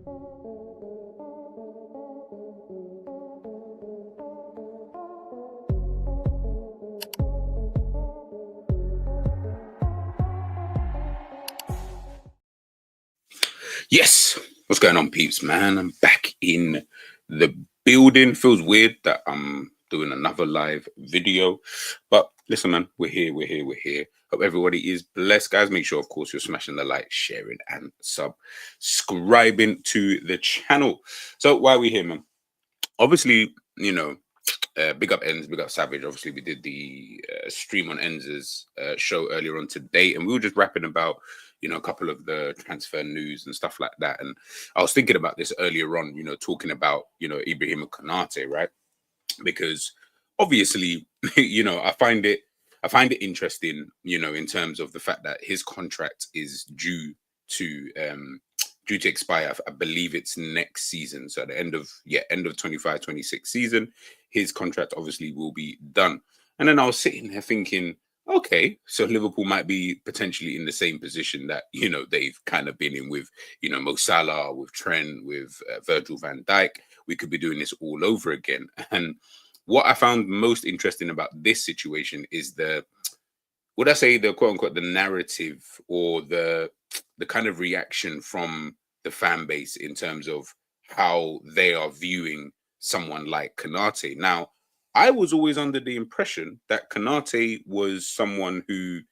Yes, what's going on, peeps, man? I'm back in the building. Feels weird that I'm doing another live video, but listen, man, we're here. Hope everybody is blessed, guys. Make sure, of course, you're smashing the like, sharing, and subscribing to the channel. So, why are we here, man? Obviously, big up Ends, big up Savage. Obviously, we did the stream on Enz's show earlier on today, and we were just rapping about, a couple of the transfer news and stuff like that. And I was thinking about this earlier on, talking about, Ibrahima Konaté, right? Because obviously, I find it interesting, in terms of the fact that his contract is to due to expire. I believe it's next season. So at the end of 25-26 season, his contract obviously will be done. And then I was sitting there thinking, okay, so Liverpool might be potentially in the same position that, they've kind of been in with, Mo Salah, with Trent, with Virgil van Dijk. We could be doing this all over again. And what I found most interesting about this situation is the quote unquote the narrative, or the kind of reaction from the fan base in terms of how they are viewing someone like Konate. Now, I was always under the impression that Konate was someone who, do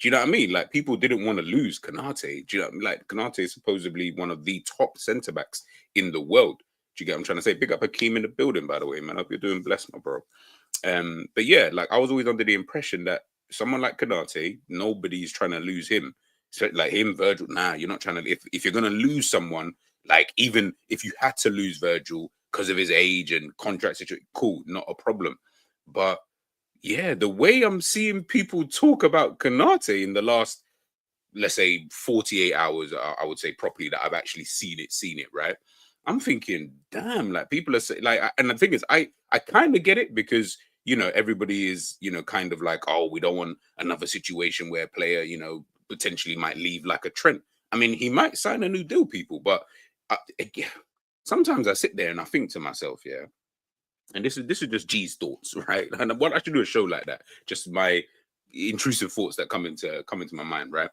you know what I mean? Like, people didn't want to lose Konate. Do you know what I mean? Like, Konate is supposedly one of the top centre backs in the world. Do you get what I'm trying to say? Big up Hakeem in the building, by the way, man. Hope you're doing blessed, my bro. But yeah, like, I was always under the impression that someone like Konate, nobody's trying to lose him. So like him, Virgil, nah, you're not trying to. If you're gonna lose someone, like, even if you had to lose Virgil because of his age and contract situation, cool, not a problem. But yeah, the way I'm seeing people talk about Konate in the last, let's say, 48 hours, I would say properly, that I've actually seen it, right? I'm thinking, damn, like, people are saying, like, and the thing is, I kind of get it, because everybody is, kind of like, oh, we don't want another situation where a player, potentially might leave like a Trent. I mean, he might sign a new deal, people, but yeah, sometimes I sit there and I think to myself, yeah, and this is just G's thoughts, right? And what I should do a show like that, just my intrusive thoughts that come into my mind, right?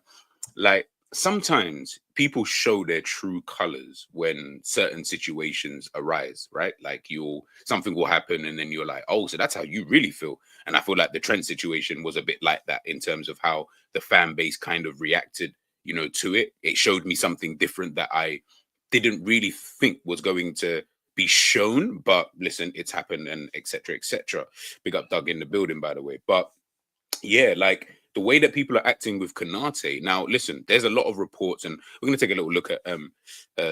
Like, sometimes people show their true colors when certain situations arise, right? Like, something will happen and then you're like, oh, so that's how you really feel. And I feel like the Trent situation was a bit like that, in terms of how the fan base kind of reacted, to it. It showed me something different that I didn't really think was going to be shown. But listen, it's happened, and etc. etc. Big up Doug in the building, by the way. But yeah, like, the way that people are acting with Konate now. Listen, there's a lot of reports, and we're going to take a little look at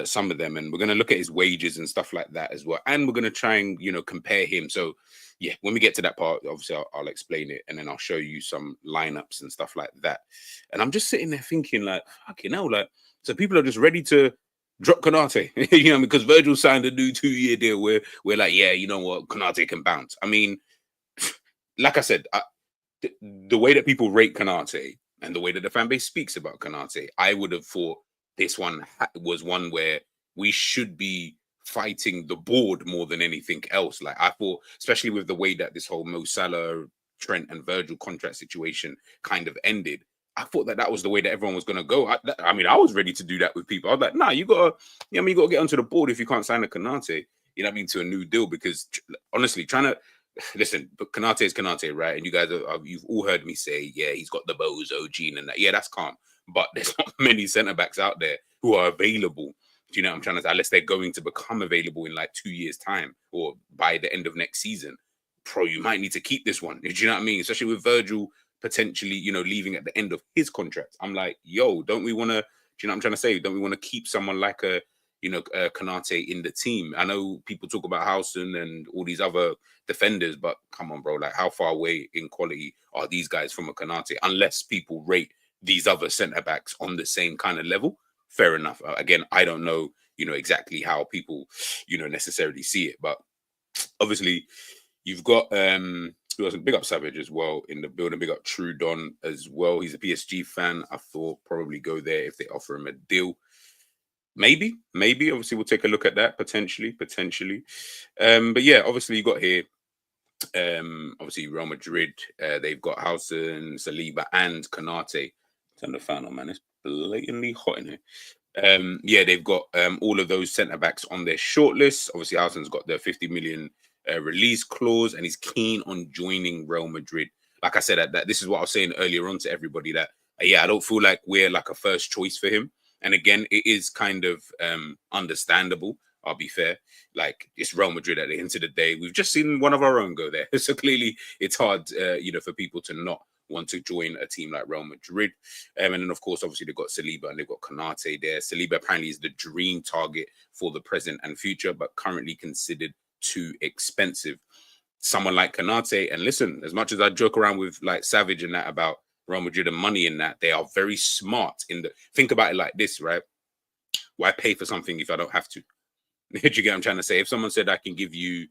some of them, and we're going to look at his wages and stuff like that as well, and we're going to try and compare him. So yeah, when we get to that part, obviously I'll explain it, and then I'll show you some lineups and stuff like that. And I'm just sitting there thinking, like, fucking hell, like, so people are just ready to drop Konate, because Virgil signed a new 2-year deal where we're like, yeah, you know what, Konate can bounce. I mean, like I said, the way that people rate Konate and the way that the fan base speaks about Konate, I would have thought this one was one where we should be fighting the board more than anything else. Like, I thought, especially with the way that this whole Mo Salah, Trent, and Virgil contract situation kind of ended, I thought that was the way that everyone was going to go. I mean, I was ready to do that with people. I was like, nah, you gotta, you gotta get onto the board if you can't sign a Konate, to a new deal, because honestly, trying to listen, but Konate is Konate, right? And you guys you've all heard me say, yeah, he's got the bozo gene and that. Yeah, that's calm. But there's not many centre backs out there who are available. Do you know what I'm trying to say? Unless they're going to become available in like 2 years' time, or by the end of next season. Pro, you might need to keep this one. Do you know what I mean? Especially with Virgil potentially, leaving at the end of his contract. I'm like, yo, don't we want to, do you know what I'm trying to say? Don't we want to keep someone like Konate in the team? I know people talk about Howson and all these other defenders, but come on, bro, like, how far away in quality are these guys from a Konate? Unless people rate these other centre backs on the same kind of level, fair enough. Again, I don't know, exactly how people, necessarily see it, but obviously you've got who else? Big up Savage as well in the building. Big up True Don as well. He's a PSG fan. I thought probably go there if they offer him a deal. Maybe. Obviously, we'll take a look at that potentially. But yeah, obviously you got here. Obviously Real Madrid. They've got Housen, Saliba, and Konate. Turn the fan on, man. It's blatantly hot in here. Yeah, they've got all of those centre backs on their shortlist. Obviously, Housen's got the 50 million release clause, and he's keen on joining Real Madrid. Like I said, that this is what I was saying earlier on to everybody that yeah, I don't feel like we're like a first choice for him. And again, it is kind of understandable. I'll be fair. Like it's Real Madrid at the end of the day. We've just seen one of our own go there, so clearly it's hard, for people to not want to join a team like Real Madrid. And then, of course, obviously, they've got Saliba and they've got Konate there. Saliba apparently is the dream target for the present and future, but currently considered too expensive. Someone like Konate, and listen, as much as I joke around with like Savage and that about Real Madrid and money in that, they are very smart in the. Think about it like this, right? Why pay for something if I don't have to? Do you get what I'm trying to say? If someone said I can give you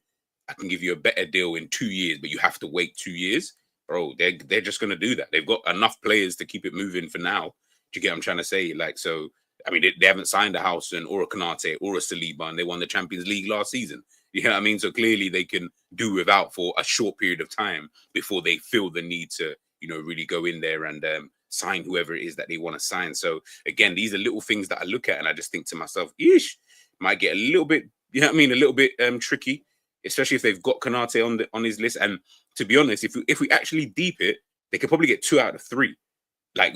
a better deal in 2 years, but you have to wait 2 years, bro, they're just gonna do that. They've got enough players to keep it moving for now. Do you get what I'm trying to say? Like, so I mean, they haven't signed a Housen or a Konate or a Saliba, and they won the Champions League last season. You know what I mean? So clearly they can do without for a short period of time before they feel the need to, really go in there and sign whoever it is that they want to sign. So again, these are little things that I look at and I just think to myself, ish, might get a little bit, a little bit tricky, especially if they've got Konate on his list. And to be honest, if we actually deep it, they could probably get 2 out of 3. Like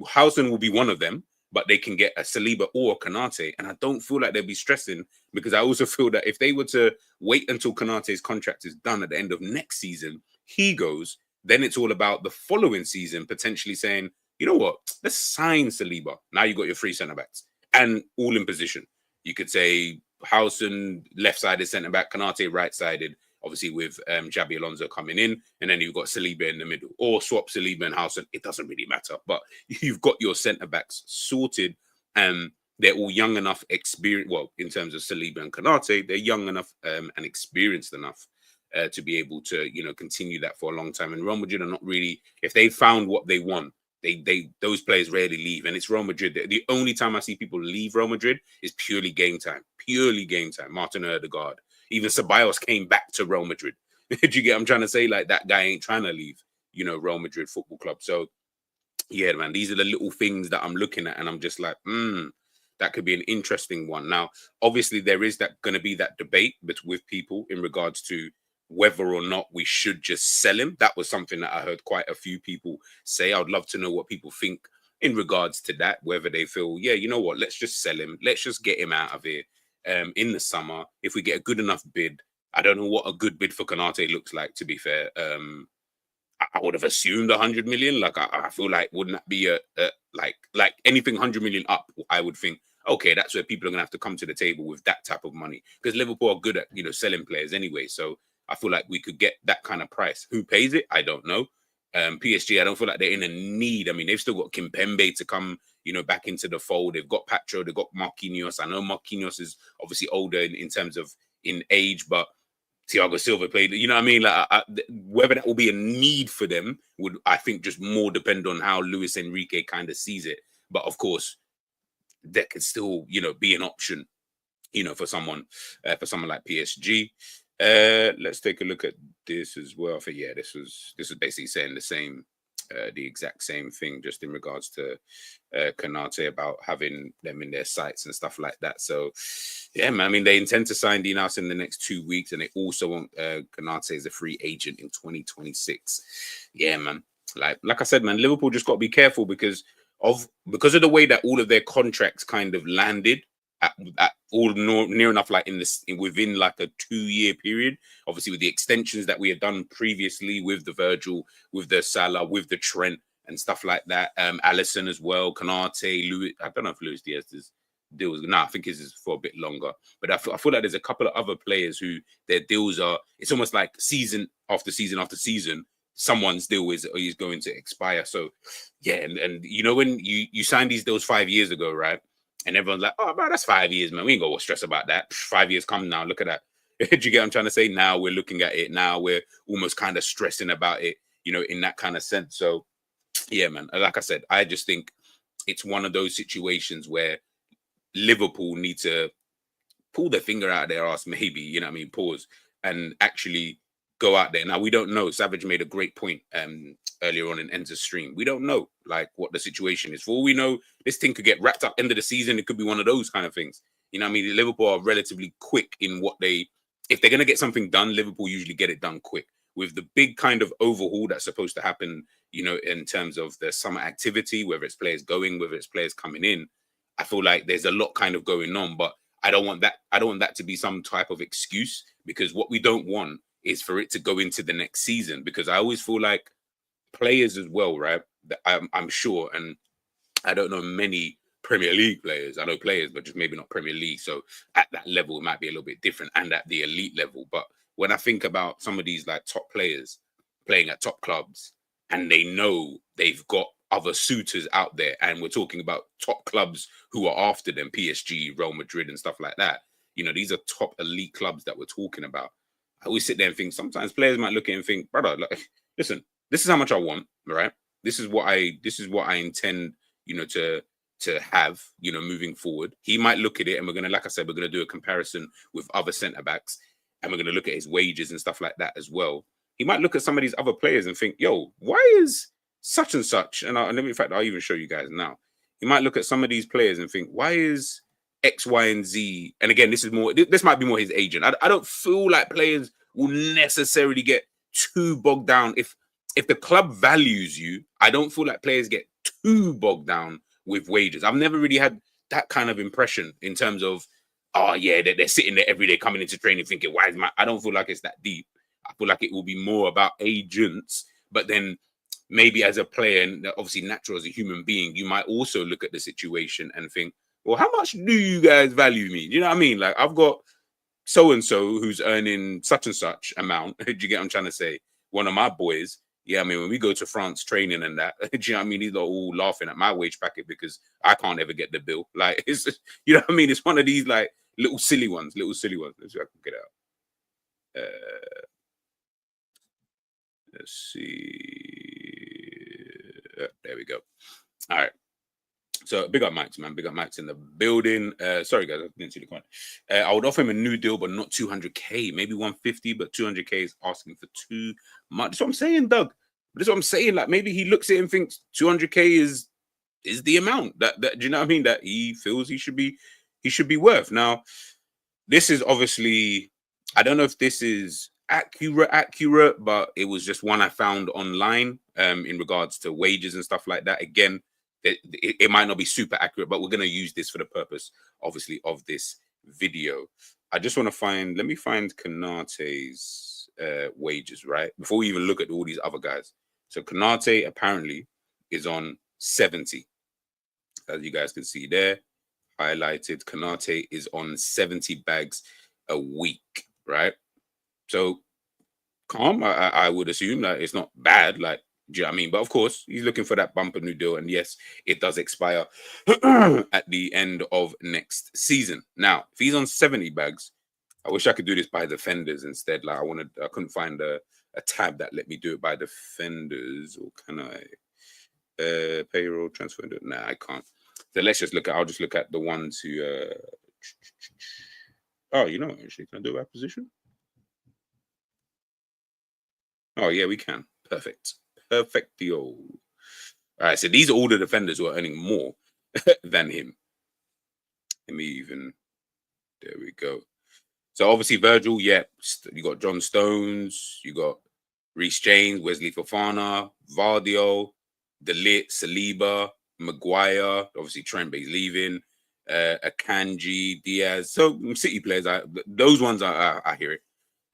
Housen will be one of them, but they can get a Saliba or a Konate, and I don't feel like they'll be stressing, because I also feel that if they were to wait until Konate's contract is done at the end of next season, he goes, then it's all about the following season potentially saying, you know what, let's sign Saliba. Now you've got your 3 centre backs and all in position. You could say Housen left-sided centre back, Konate right-sided, obviously with Xabi Alonso coming in, and then you've got Saliba in the middle, or swap Saliba and Housen. It doesn't really matter, but you've got your centre backs sorted, and they're all young enough, experienced. Well, in terms of Saliba and Konate, they're young enough and experienced enough to be able to, continue that for a long time. And Real Madrid are not really, if they found what they want, those players rarely leave, and it's Real Madrid. The only time I see people leave Real Madrid is purely game time. Martin Odegaard. Even Ceballos came back to Real Madrid. Do you get what I'm trying to say? Like, that guy ain't trying to leave, Real Madrid Football Club. So, yeah, man, these are the little things that I'm looking at, and I'm just like, that could be an interesting one. Now, obviously, there is going to be that debate with people in regards to whether or not we should just sell him. That was something that I heard quite a few people say. I'd love to know what people think in regards to that, whether they feel, yeah, you know what, let's just sell him. Let's just get him out of here. In the summer, if we get a good enough bid. I don't know what a good bid for Konate looks like, to be fair. I would have assumed 100 million. Like, I feel like, wouldn't that be like anything 100 million up? I would think, okay, that's where people are gonna have to come to the table with that type of money, because Liverpool are good at selling players anyway. So I feel like we could get that kind of price. Who pays it? I don't know. PSG, I don't feel like they're in a need. I mean, they've still got Kimpembe to come, back into the fold. They've got Patro, they've got Marquinhos. I know Marquinhos is obviously older in terms of in age, but Thiago Silva played. You know what I mean? Like, whether that will be a need for them would, I think, just more depend on how Luis Enrique kind of sees it. But of course, that could still, be an option, for someone like PSG. Let's take a look at this as well. For this was basically saying the exact same thing, just in regards to Konate, about having them in their sights and stuff like that. So yeah, man, I mean, they intend to sign Dean House in the next 2 weeks, and they also want Konate as a free agent in 2026. Yeah, man. Like I said, man, Liverpool just got to be careful because of the way that all of their contracts kind of landed at all near enough, like within like a 2-year period. Obviously, with the extensions that we had done previously with the Virgil, with the Salah, with the Trent and stuff like that. Alisson as well, Konate, Louis. I don't know if Luis Diaz's deal was. I think his is for a bit longer. But I feel like there's a couple of other players who their deals are. It's almost like season after season after season, someone's deal is going to expire. So yeah, and when you signed these deals 5 years ago, right? And everyone's like, oh, man, that's 5 years, man. We ain't got to stress about that. 5 years come now. Look at that. Do you get what I'm trying to say? Now we're looking at it. Now we're almost kind of stressing about it, in that kind of sense. So, yeah, man. Like I said, I just think it's one of those situations where Liverpool need to pull their finger out of their ass, maybe, you know what I mean, pause, and actually go out there. Now, we don't know. Savage made a great point earlier on in Enter's stream. We don't know, like, what the situation is. For all we know, this thing could get wrapped up end of the season. It could be one of those kind of things. You know what I mean? Liverpool are relatively quick in what they, if they're going to get something done, Liverpool usually get it done quick. With the big kind of overhaul that's supposed to happen, you know, in terms of the summer activity, whether it's players going, whether it's players coming in, I feel like there's a lot kind of going on, but I don't want that. I don't want that to be some type of excuse, because what we don't want is for it to go into the next season. Because I always feel like players as well, right? I'm sure, and I don't know many Premier League players. I know players, but just maybe not Premier League. So at that level, it might be a little bit different, and at the elite level. But when I think about some of these like top players playing at top clubs, and they know they've got other suitors out there, and we're talking about top clubs who are after them, PSG, Real Madrid, and stuff like that. You know, these are top elite clubs that we're talking about. I always sit there and think sometimes players might look at it and think, brother, like, listen, this is how much I want, right? This is what I intend, you know, to have, you know, moving forward. He might look at it, and we're gonna, like I said, we're gonna do a comparison with other centre backs, and we're gonna look at his wages and stuff like that as well. He might look at some of these other players and think, yo, why is such and such? And in fact, I'll even show you guys now. He might look at some of these players and think, why is X, Y, and Z? And again, this might be more his agent. I don't feel like players will necessarily get too bogged down. If the club values you, I don't feel like players get too bogged down with wages. I've never really had that kind of impression in terms of, oh yeah, they're sitting there every day coming into training thinking, why is my, I don't feel like it's that deep. I feel like it will be more about agents, but then maybe as a player, and obviously natural as a human being, you might also look at the situation and think, well, how much do you guys value me? You know what I mean? Like, I've got so-and-so who's earning such and such amount. Do you get what I'm trying to say? One of my boys, yeah, I mean, when we go to France training and that, do you know what I mean? These are all laughing at my wage packet because I can't ever get the bill. Like, it's, you know what I mean? It's one of these, like, little silly ones. Let's see if I can get out. Let's see. There we go. All right. So big up Mike's, man. Big up Mike's in the building. Sorry guys, I didn't see the comment. I would offer him a new deal, but not 200k, maybe 150, but 200k is asking for too much. That's what I'm saying, Doug. That's what I'm saying. Like, maybe he looks at it and thinks 200k is the amount that do you know what I mean? That he feels he should be worth. Now, this is obviously, I don't know if this is accurate, but it was just one I found online in regards to wages and stuff like that. Again, it might not be super accurate, but we're going to use this for the purpose, obviously, of this video. I just want to find, let me find Konate's wages, right? Before we even look at all these other guys. So Konate apparently is on 70. As you guys can see there, highlighted, Konate is on 70 bags a week, right? So calm, I would assume that it's not bad, like, do you know what I mean? But of course, he's looking for that bumper new deal. And yes, it does expire at the end of next season. Now, if he's on 70 bags, I wish I could do this by defenders instead. Like, I couldn't find a tab that let me do it by defenders. Or can I? Payroll, transfer. Nah, I can't. So let's just look at, I'll just look at the ones who, oh, you know, actually, can I do it by position? Oh, yeah, we can. Perfect. Perfectio. All right, so these are all the defenders who are earning more than him. Let me even, there we go. So obviously Virgil, yeah, you got John Stones, you got Reece James, Wesley Fofana, Vardio, De Ligt, Saliba, Maguire, obviously Trent, but he's leaving, Akanji, Diaz. So City players, those ones I hear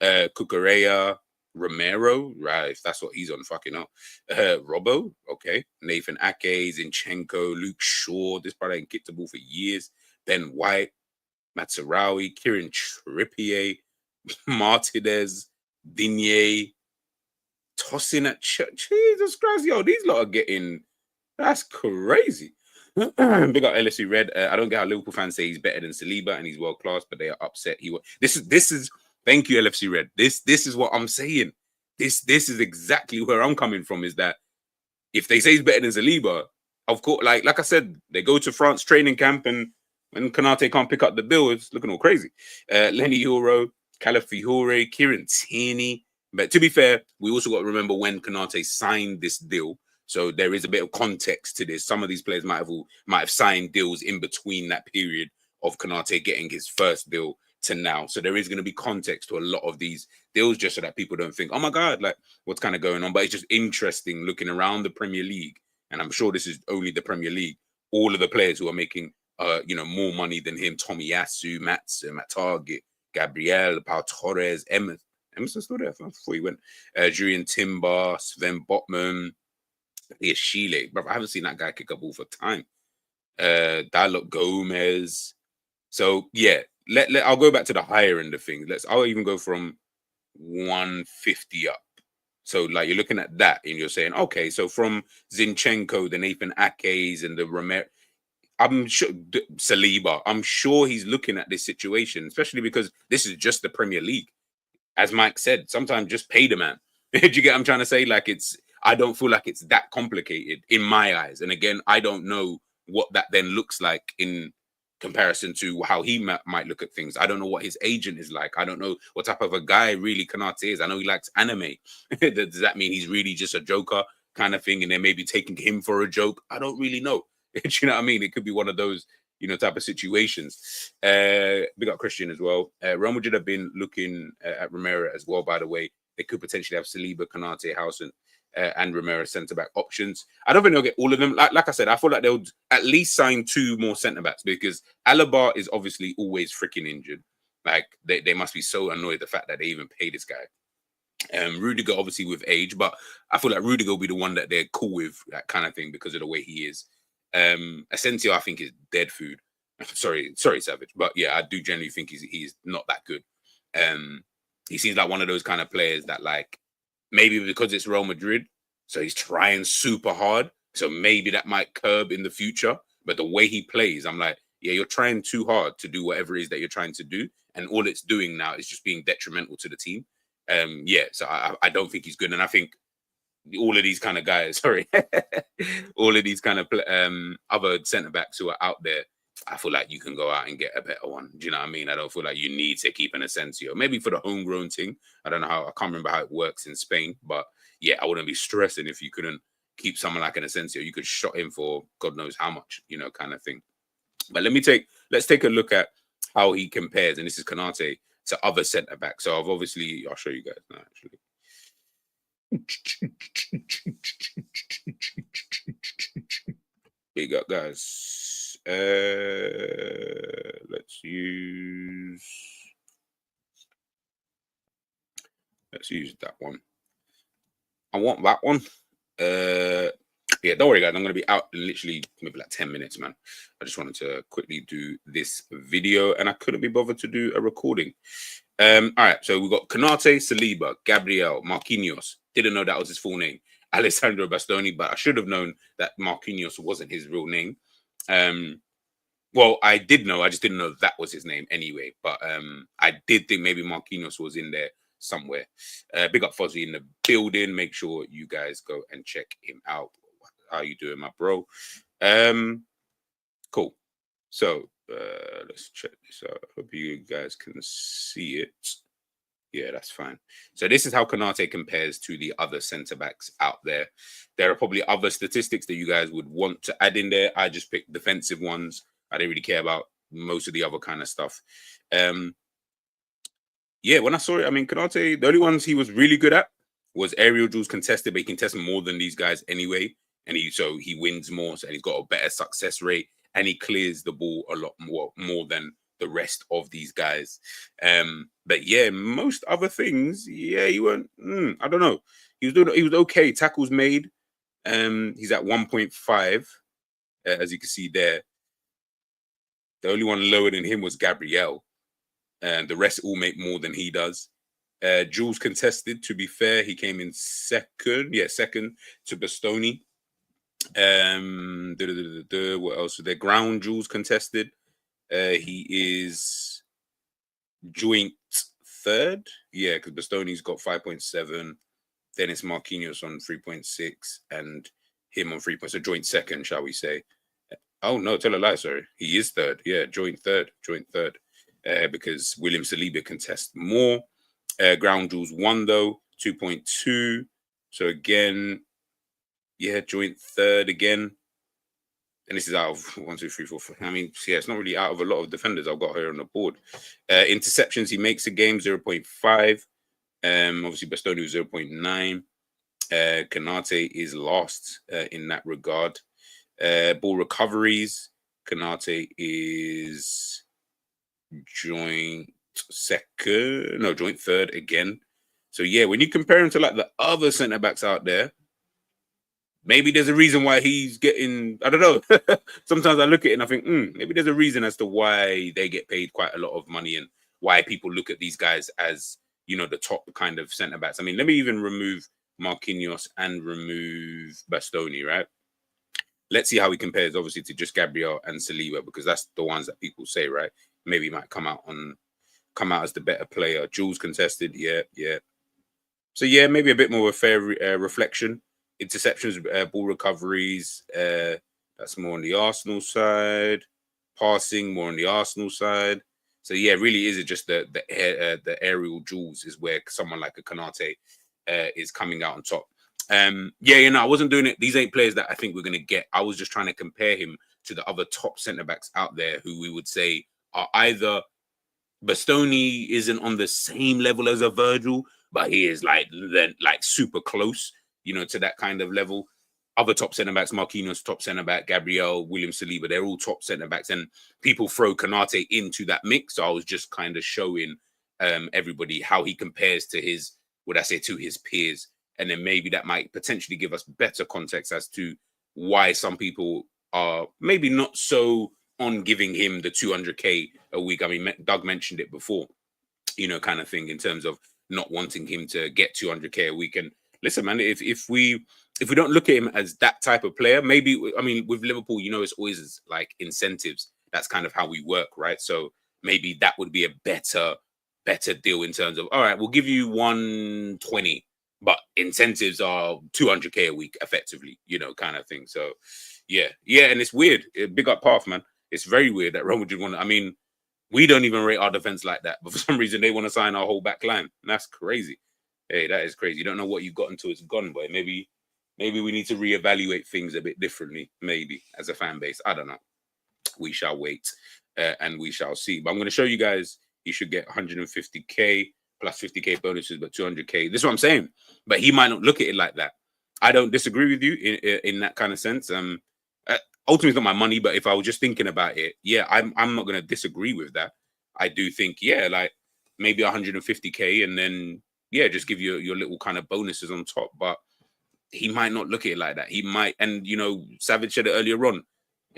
it. Cucurella, Romero, right? If that's what he's on, fucking up. Robbo, okay. Nathan Ake, Zinchenko, Luke Shaw. This brother ain't kicked the ball for years. Ben White, Matsurawi, Kieran Trippier, Martinez, Digne, tossing at Jesus Christ, yo, these lot are getting, that's crazy. Big up LFC Red. I don't get how Liverpool fans say he's better than Saliba and he's world class, but they are upset. This is. Thank you, LFC Red. This is what I'm saying. This is exactly where I'm coming from. Is that if they say he's better than Saliba, of course, like I said, they go to France training camp and When Konate can't pick up the bill, it's looking all crazy. Lenny Euro, Calafiore, Kieran Tierney. But to be fair, we also got to remember when Konate signed this deal. So there is a bit of context to this. Some of these players might have signed deals in between that period of Konate getting his first deal to now. So there is going to be context to a lot of these deals, just so that people don't think, oh my God, like what's kind of going on. But it's just interesting looking around the Premier League, and I'm sure this is only the Premier League, all of the players who are making more money than him: Tomiyasu, Matt Target, Gabriel, Pau Torres, Emerson still there before he went, Julian Timber, Sven Botman, Chile. Bro, I haven't seen that guy kick a ball for time. Dalot Gomez. So yeah, I'll go back to the higher end of things. I'll even go from 150 up. So like you're looking at that and you're saying, okay, so from Zinchenko, the Nathan Ake's and the Romero, I'm sure Saliba, I'm sure he's looking at this situation, especially because this is just the Premier League. As Mike said, sometimes just pay the man. Do you get what I'm trying to say? Like I don't feel like it's that complicated in my eyes. And again, I don't know what that then looks like in comparison to how he might look at things. I don't know what his agent is like. I don't know what type of a guy really Konate is. I know he likes anime. Does that mean he's really just a joker kind of thing, and they're maybe taking him for a joke? I don't really know. Do you know what I mean? It could be one of those, type of situations. We got Christian as well. Real Madrid have been looking at Romero as well, by the way. They could potentially have Saliba, Konate, Housen, and Romero centre-back options. I don't think they'll get all of them. Like I said, I feel like they'll at least sign 2 more centre-backs, because Alaba is obviously always freaking injured. Like, they must be so annoyed the fact that they even pay this guy. Rudiger, obviously, with age, but I feel like Rudiger will be the one that they're cool with, that kind of thing, because of the way he is. Asensio, I think, is dead food. sorry, Savage. But yeah, I do generally think he's not that good. He seems like one of those kind of players that, like, maybe because it's Real Madrid, so he's trying super hard. So maybe that might curb in the future. But the way he plays, I'm like, yeah, you're trying too hard to do whatever it is that you're trying to do. And all it's doing now is just being detrimental to the team. So I don't think he's good. And I think all of these kind of guys, all of these kind of other centre-backs who are out there, I feel like you can go out and get a better one. Do you know what I mean? I don't feel like you need to keep an Asensio. Maybe for the homegrown thing. I don't know I can't remember how it works in Spain. But yeah, I wouldn't be stressing if you couldn't keep someone like an Asensio. You could shot him for God knows how much, kind of thing. But let's take a look at how he compares. And this is Konate to other centre-backs. So I'll show you guys now, actually. Big up, guys. Let's use that one. I want that one. Yeah, don't worry, guys. I'm going to be out in literally maybe like 10 minutes, man. I just wanted to quickly do this video, and I couldn't be bothered to do a recording. All right, so we've got Konate, Saliba, Gabriel, Marquinhos. Didn't know that was his full name. Alessandro Bastoni, but I should have known that Marquinhos wasn't his real name. Well, I did know. I just didn't know that was his name anyway. But I did think maybe Marquinhos was in there somewhere. Big up Fozzie in the building. Make sure you guys go and check him out. How you doing, my bro? Cool. So let's check this out. Hope you guys can see it. Yeah, that's fine. So this is how Konate compares to the other centre-backs out there. There are probably other statistics that you guys would want to add in there. I just picked defensive ones. I didn't really care about most of the other kind of stuff. Yeah, when I saw it, I mean, Konate, the only ones he was really good at was aerial duels contested, but he can test more than these guys anyway. And he wins more, so he's got a better success rate, and he clears the ball a lot more than the rest of these guys. But yeah, most other things, yeah, he weren't. I don't know. He was okay. Tackles made. He's at 1.5, as you can see there. The only one lower than him was Gabriel, and the rest all make more than he does. Jules contested. To be fair, he came in second. Yeah, second to Bastoni. What else? The ground Jules contested. He is joint third. Yeah, because Bastoni's got 5.7. Then it's Marquinhos on 3.6 and him on 3. So joint second, shall we say. Oh no, tell a lie. Sorry, he is third. Yeah, joint third. Because William Saliba contests more. Ground rules one though, 2.2. So again, yeah, joint third again. And this is out of one, two, three, four, five. I mean, yeah, it's not really out of a lot of defenders I've got here on the board. Interceptions he makes a game 0.5. Obviously Bastoni was 0.9. Konate is last in that regard. Ball recoveries, Konate is joint second, no, joint third again. So yeah, when you compare him to like the other centre backs out there, maybe there's a reason why he's getting. I don't know. Sometimes I look at it and I think, maybe there's a reason as to why they get paid quite a lot of money and why people look at these guys as the top kind of centre backs. I mean, let me even remove Marquinhos and remove Bastoni, right? Let's see how he compares, obviously, to just Gabriel and Saliba, because that's the ones that people say, right? Maybe he might come out as the better player. Jules contested, yeah. So yeah, maybe a bit more of a fair reflection. Interceptions, ball recoveries, that's more on the Arsenal side. Passing, more on the Arsenal side. So yeah, really is it just the aerial jewels is where someone like a Konate is coming out on top. Yeah, I wasn't doing it. These ain't players that I think we're gonna get. I was just trying to compare him to the other top centre backs out there who we would say are either Bastoni isn't on the same level as a Virgil, but he is like super close, to that kind of level. Other top centre backs, Marquinhos, top centre back, Gabriel, William Saliba, they're all top centre backs, and people throw Konate into that mix. So I was just kind of showing everybody how he compares to his peers, and then maybe that might potentially give us better context as to why some people are maybe not so on giving him the 200k a week. I mean, Doug mentioned it before, kind of thing in terms of not wanting him to get 200k a week. And listen, man, if we don't look at him as that type of player, maybe, I mean, with Liverpool, it's always like incentives. That's kind of how we work, right? So maybe that would be a better deal in terms of, all right, we'll give you 120, but incentives are 200k a week, effectively, kind of thing. So yeah, and it's weird. Big up Path, man. It's very weird that Real Madrid want. I mean, we don't even rate our defense like that, but for some reason they want to sign our whole back line. That's crazy. Hey, that is crazy. You don't know what you've got until it's gone, boy. Maybe we need to reevaluate things a bit differently, maybe, as a fan base. I don't know. We shall wait and we shall see. But I'm going to show you guys he should get 150k plus 50k bonuses, but 200k. This is what I'm saying. But he might not look at it like that. I don't disagree with you in that kind of sense. Ultimately, it's not my money, but if I was just thinking about it, yeah, I'm not going to disagree with that. I do think, yeah, like maybe 150k, and then just give you your little kind of bonuses on top. But he might not look at it like that. He might, and Savage said it earlier on.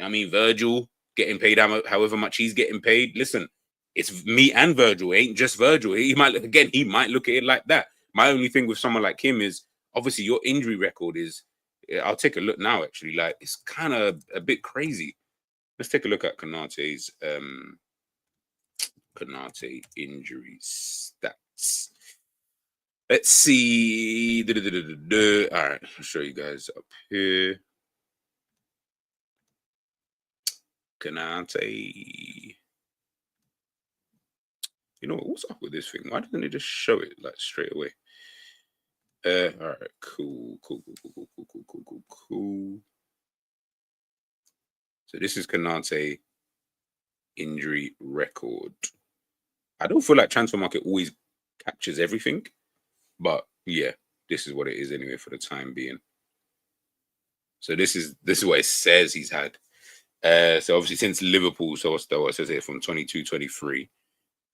I mean, Virgil getting paid however much he's getting paid. Listen, it's me and Virgil. It ain't just Virgil. He might look at it like that. My only thing with someone like him is obviously your injury record is. I'll take a look now. Actually, like it's kind of a bit crazy. Let's take a look at Konate's Konate injury stats. Let's see. All right, I'll show you guys up here. Konate. You know what? What's up with this thing? Why doesn't it just show it like straight away? All right, cool. So this is Konate injury record. I don't feel like transfer market always captures everything, but yeah, this is what it is anyway for the time being. So this is what it says he's had. So obviously since Liverpool, so what's that? What it says here from 22-23.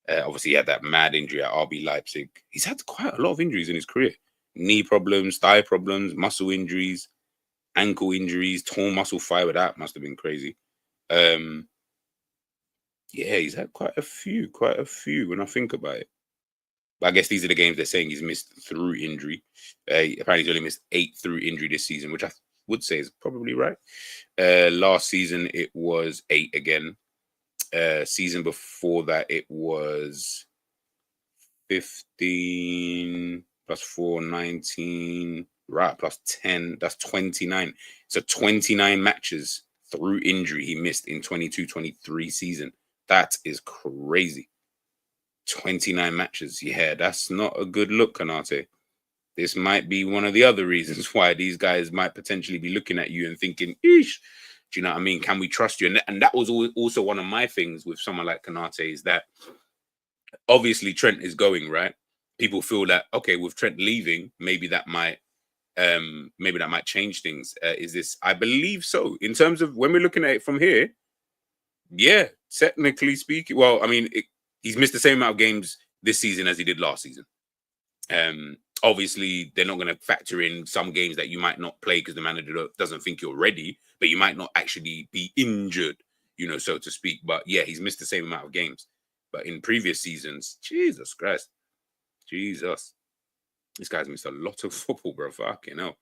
Obviously he had that mad injury at RB Leipzig. He's had quite a lot of injuries in his career. Knee problems, thigh problems, muscle injuries, ankle injuries, torn muscle fiber. That must have been crazy. Yeah, he's had quite a few when I think about it. But I guess these are the games they're saying he's missed through injury. Apparently he's only missed 8 through injury this season, which I would say is probably right. Last season it was 8 again. Season before that it was 15 plus 4, 19, right, plus 10, that's 29. So 29 matches through injury he missed in 22-23 season. That is crazy. 29 matches. Yeah, that's not a good look, Konate. This might be one of the other reasons why these guys might potentially be looking at you and thinking, "Eesh, do you know what I mean? Can we trust you?" And that was also one of my things with someone like Konate, is that obviously Trent is going, right? People feel that, okay, with Trent leaving, maybe that might change things. Is this? I believe so. In terms of when we're looking at it from here, yeah, technically speaking, well, I mean, he's missed the same amount of games this season as he did last season. Obviously, they're not going to factor in some games that you might not play because the manager doesn't think you're ready, but you might not actually be injured, so to speak. But yeah, he's missed the same amount of games. But in previous seasons, Jesus Christ, Jesus, this guy's missed a lot of football, bro. Fucking hell.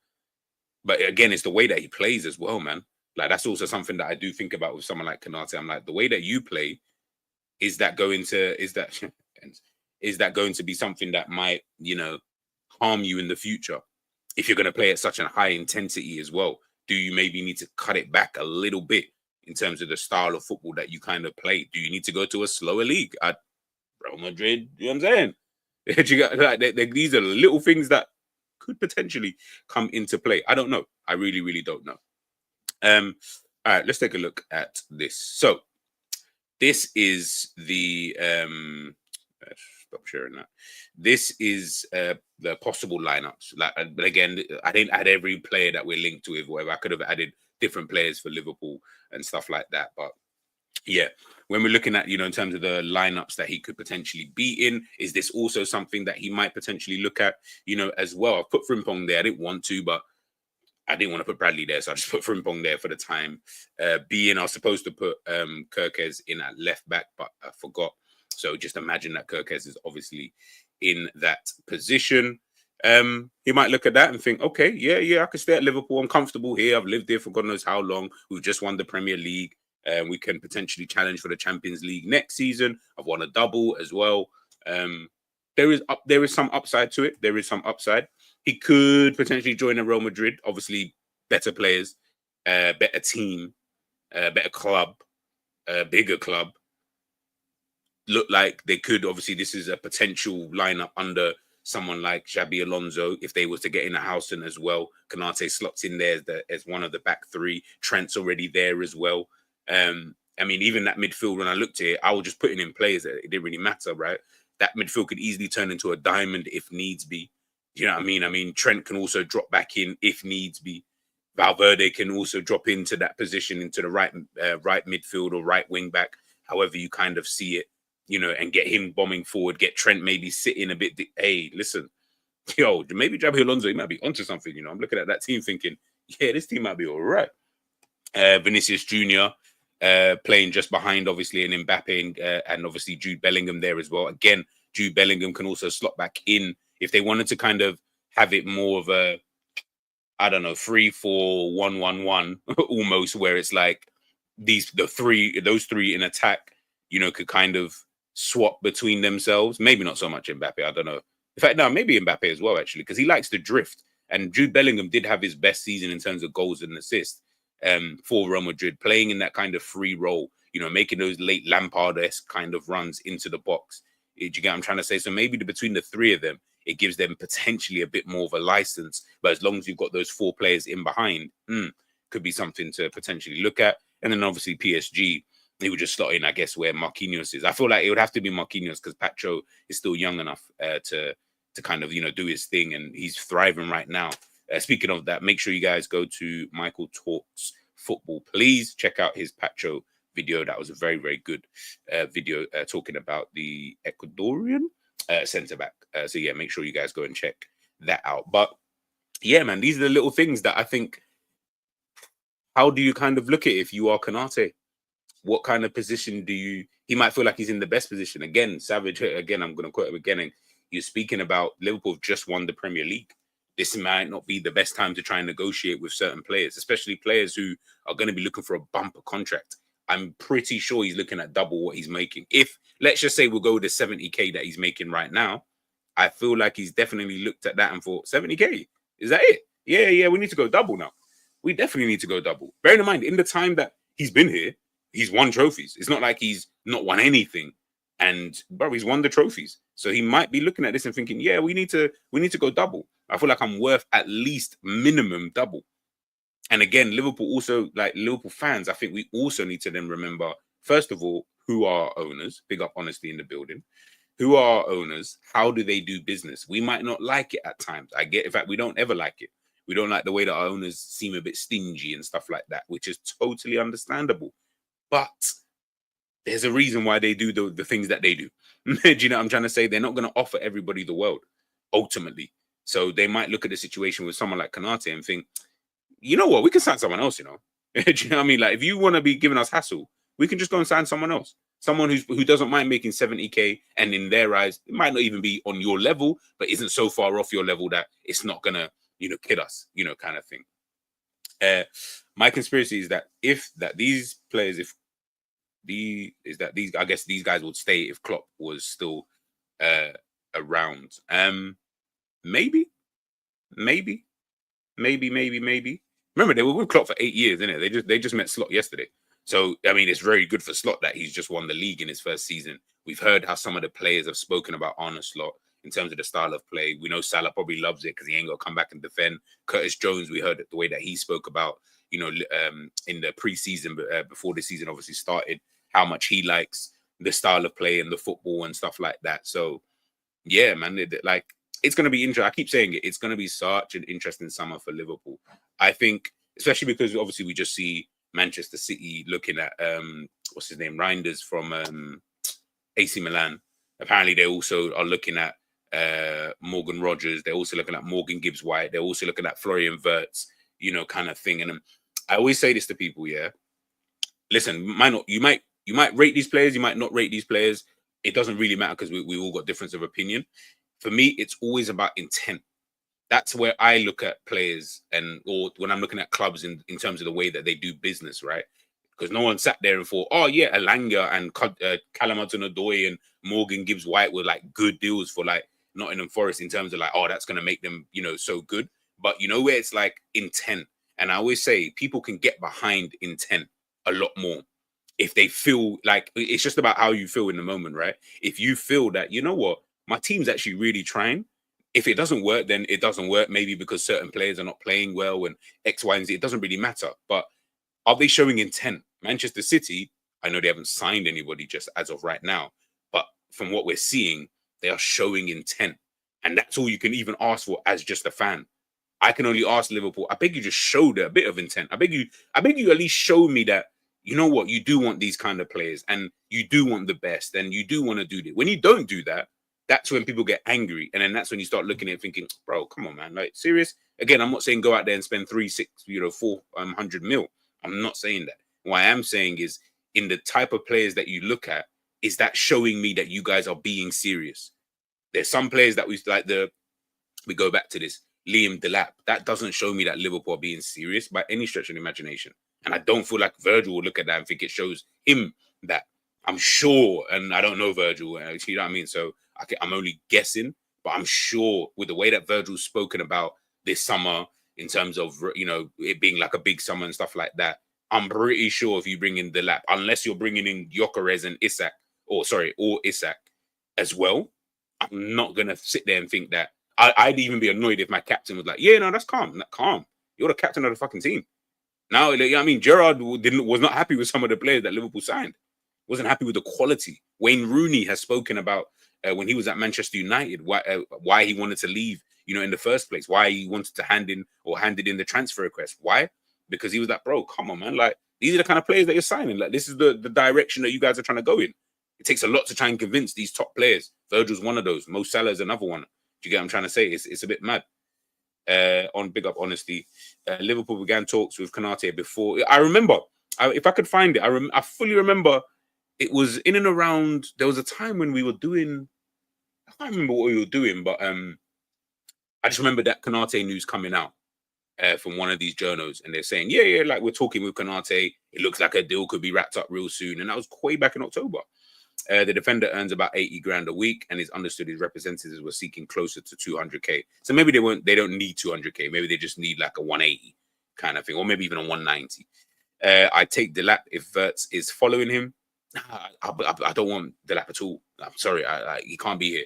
But again, it's the way that he plays as well, man. Like, that's also something that I do think about with someone like Konate. I'm like, the way that you play, is that going to be something that might, harm you in the future? If you're going to play at such a high intensity as well, do you maybe need to cut it back a little bit in terms of the style of football that you kind of play? Do you need to go to a slower league at Real Madrid? You know what I'm saying? You got, like, these are little things that could potentially come into play. I don't know. I really, really don't know. All right, let's take a look at this. So this is the stop sharing that. This is the possible lineups. But again, I didn't add every player that we're linked to with whatever. I could have added different players for Liverpool and stuff like that. But yeah, when we're looking at, in terms of the lineups that he could potentially be in, is this also something that he might potentially look at, as well? I've put Frimpong there. I didn't want to, but I didn't want to put Bradley there, so I just put Frimpong there for the time being. I was supposed to put Kirkez in at left back, but I forgot. So just imagine that Kirkez is obviously in that position. He might look at that and think, okay, yeah, I can stay at Liverpool. I'm comfortable here. I've lived here for God knows how long. We've just won the Premier League. We can potentially challenge for the Champions League next season. I've won a double as well. There is some upside to it. There is some upside. He could potentially join a Real Madrid. Obviously, better players, better team, better club, bigger club. Look like they could. Obviously, this is a potential lineup under someone like Xabi Alonso. If they was to get in a Housen as well, Konate slots in there as one of the back three. Trent's already there as well. I mean, even that midfield, when I looked at it, I was just putting in players. It didn't really matter, right? That midfield could easily turn into a diamond if needs be. You know what I mean? I mean, Trent can also drop back in if needs be. Valverde can also drop into that position, into the right midfield or right wing back, however you kind of see it, and get him bombing forward, get Trent maybe sitting a bit. Hey, listen, maybe Xabi Alonso, he might be onto something. I'm looking at that team thinking, yeah, this team might be all right. Vinicius Jr. Playing just behind, obviously, and Mbappe and obviously Jude Bellingham there as well. Again, Jude Bellingham can also slot back in if they wanted to kind of have it more of a, I don't know, 3-4-1-1-1 almost, where it's like those three in attack, could kind of swap between themselves. Maybe not so much Mbappe. I don't know. In fact, no, maybe Mbappe as well, actually, because he likes to drift. And Jude Bellingham did have his best season in terms of goals and assists for Real Madrid, playing in that kind of free role, making those late Lampard-esque kind of runs into the box. Do you get what I'm trying to say? So maybe between the three of them, it gives them potentially a bit more of a license. But as long as you've got those four players in behind, could be something to potentially look at. And then obviously PSG, he would just slot in, I guess, where Marquinhos is. I feel like it would have to be Marquinhos because Pacho is still young enough to kind of, do his thing, and he's thriving right now. Speaking of that, make sure you guys go to Michael Talks Football. Please check out his Pacho video. That was a very, very good video talking about the Ecuadorian centre back. So yeah, make sure you guys go and check that out. But yeah, man, these are the little things that I think. How do you kind of look at it if you are Konate? What kind of position do you? He might feel like he's in the best position. Again, Savage. Again, I'm going to quote him again. And you're speaking about Liverpool have just won the Premier League. This might not be the best time to try and negotiate with certain players, especially players who are going to be looking for a bumper contract. I'm pretty sure he's looking at double what he's making. If, let's just say, we'll go with the 70K that he's making right now, I feel like he's definitely looked at that and thought, 70K? Is that it? Yeah, we need to go double now. we definitely need to go double. Bearing in mind, in the time that he's been here, he's won trophies. It's not like he's not won anything. And bro, he's won the trophies. So he might be looking at this and thinking, yeah, we need to go double. I feel like I'm worth at least minimum double. And again, Liverpool also, like Liverpool fans, I think we also need to then remember, first of all, who are owners? Big up honesty in the building. Who are our owners? How do they do business? We might not like it at times. I get, in fact, we don't ever like it. We don't like the way that our owners seem a bit stingy and stuff like that, which is totally understandable. But there's a reason why they do the things that they do. Do you know what I'm trying to say? They're not going to offer everybody the world, ultimately. So they might look at the situation with someone like Konate and think, you know what, we can sign someone else, you know. Do you know what I mean? Like, if you want to be giving us hassle, we can just go and sign someone else. Someone who doesn't mind making 70k, and in their eyes, it might not even be on your level, but isn't so far off your level that it's not gonna, you know, kid us, you know, kind of thing. My conspiracy is that these guys would stay if Klopp was still around. Maybe. Remember, they were with Klopp for 8 years, innit? They just met Slot yesterday. So, I mean, it's very good for Slot that he's just won the league in his first season. We've heard how some of the players have spoken about Arne Slot in terms of the style of play. We know Salah probably loves it because he ain't got to come back and defend. Curtis Jones, we heard the way that he spoke about, you know, in the pre-season, before the season obviously started, how much he likes the style of play and the football and stuff like that. So, yeah, man, it's going to be interesting. I keep saying it. It's going to be such an interesting summer for Liverpool. I think, especially because obviously we just see Manchester City looking at what's his name, Reinders from AC Milan. Apparently, they also are looking at Morgan Rogers. They're also looking at Morgan Gibbs-White. They're also looking at Florian Wirtz, you know, kind of thing. And I always say this to people, yeah. Listen, you might rate these players, you might not rate these players. It doesn't really matter because we all got difference of opinion. For me, it's always about intent. That's where I look at players, or when I'm looking at clubs in terms of the way that they do business, right? Because no one sat there and thought, oh yeah, Alanga and Callum Hudson-Odoi and Morgan Gibbs-White were like good deals for like Nottingham Forest in terms of like, oh, that's going to make them, you know, so good. But you know where it's like intent. And I always say people can get behind intent a lot more if they feel like it's just about how you feel in the moment, right? If you feel that, you know what, my team's actually really trying. If it doesn't work, then it doesn't work. Maybe because certain players are not playing well and X, Y, and Z. It doesn't really matter. But are they showing intent? Manchester City, I know they haven't signed anybody just as of right now. But from what we're seeing, they are showing intent. And that's all you can even ask for as just a fan. I can only ask Liverpool, I beg you just show a bit of intent. I beg you at least show me that, you know what, you do want these kind of players and you do want the best and you do want to do this. When you don't do that, that's when people get angry. And then that's when you start looking at it thinking, bro, come on, man. Like, serious? Again, I'm not saying go out there and spend 400 mil. I'm not saying that. What I am saying is, in the type of players that you look at, is that showing me that you guys are being serious? There's some players that we go back to this, Liam Delap. That doesn't show me that Liverpool are being serious by any stretch of the imagination. And I don't feel like Virgil will look at that and think it shows him that. I'm sure, and I don't know Virgil, you know what I mean? So I'm only guessing, but I'm sure with the way that Virgil's spoken about this summer in terms of, you know, it being like a big summer and stuff like that, I'm pretty sure if you bring in Delap, unless you're bringing in Gyökeres and Isak as well, I'm not going to sit there and think that. I'd even be annoyed if my captain was like, yeah, no, that's calm. Calm. You're the captain of the fucking team. Now, you know what I mean? Gerrard was not happy with some of the players that Liverpool signed. Wasn't happy with the quality. Wayne Rooney has spoken about when he was at Manchester United, why he wanted to leave, you know, in the first place, why he wanted to handed in the transfer request. Why? Because he was like, bro, come on, man. Like, these are the kind of players that you're signing. Like, this is the direction that you guys are trying to go in. It takes a lot to try and convince these top players. Virgil's one of those. Mo Salah is another one. Do you get what I'm trying to say? It's a bit mad. On big up honesty, Liverpool began talks with Konate before. I remember, if I could find it, I fully remember. It was in and around. There was a time when we were doing. I can't remember what we were doing, but I just remember that Konate news coming out from one of these journals, and they're saying, yeah, like we're talking with Konate. It looks like a deal could be wrapped up real soon, and that was way back in October. The defender earns about 80 grand a week, and it's understood his representatives were seeking closer to 200k. So maybe they don't need 200k. Maybe they just need like a 180. kind of thing, or maybe even a 190. I take Delap if Wirtz is following him. I don't want Delap at all. I'm sorry, he can't be here.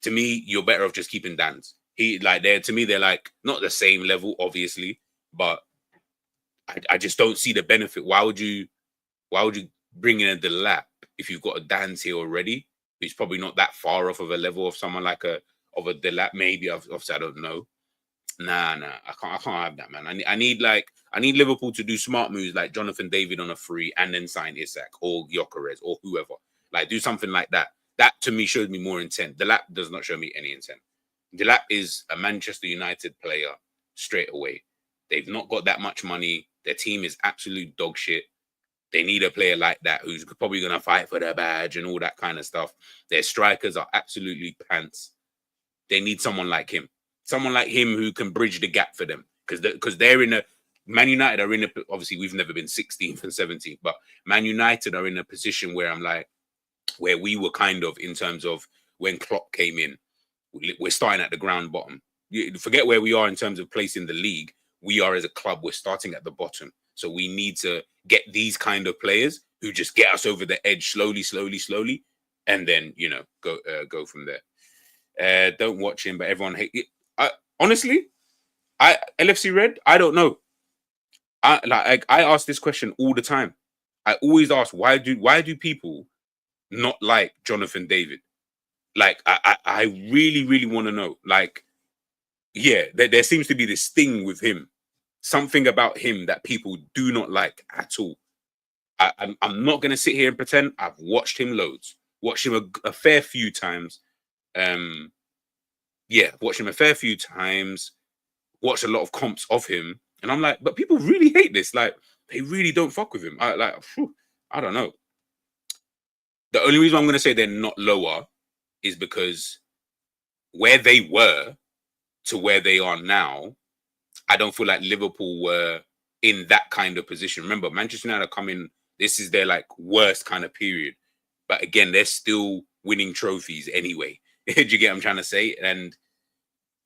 To me, you're better off just keeping Dan's. To me, they're like not the same level, obviously, but I just don't see the benefit. Why would you bring in a Delap if you've got a Dan's here already? It's probably not that far off of a level of someone like a Delap. Maybe obviously I don't know. Nah, I can't have that, man. I need Liverpool to do smart moves like Jonathan David on a free and then sign Isak or Gyökeres or whoever. Like do something like that. That to me shows me more intent. Delap does not show me any intent. Delap is a Manchester United player straight away. They've not got that much money. Their team is absolute dog shit. They need a player like that who's probably going to fight for their badge and all that kind of stuff. Their strikers are absolutely pants. They need someone like him. Someone like him who can bridge the gap for them. Because they're in a... Man United are in a... Obviously, we've never been 16th and 17th, but Man United are in a position where I'm like... Where we were kind of in terms of when Klopp came in. We're starting at the ground bottom. You forget where we are in terms of place in the league. We are as a club, we're starting at the bottom. So we need to get these kind of players who just get us over the edge slowly, and then go from there. Don't watch him, but everyone hate it. Honestly, LFC Red, I don't know. I ask this question all the time. I always ask why do people not like Jonathan David? Like I really want to know. Like, yeah, there seems to be this thing with him. Something about him that people do not like at all. I'm not going to sit here and pretend. I've watched him loads. Watched him a fair few times. Watched him a fair few times. Watched a lot of comps of him. And I'm like, but people really hate this. Like, they really don't fuck with him. I don't know. The only reason I'm going to say they're not lower is because where they were to where they are now, I don't feel like Liverpool were in that kind of position. Remember, Manchester United are coming, this is their like worst kind of period. But again, they're still winning trophies anyway. Do you get what I'm trying to say? And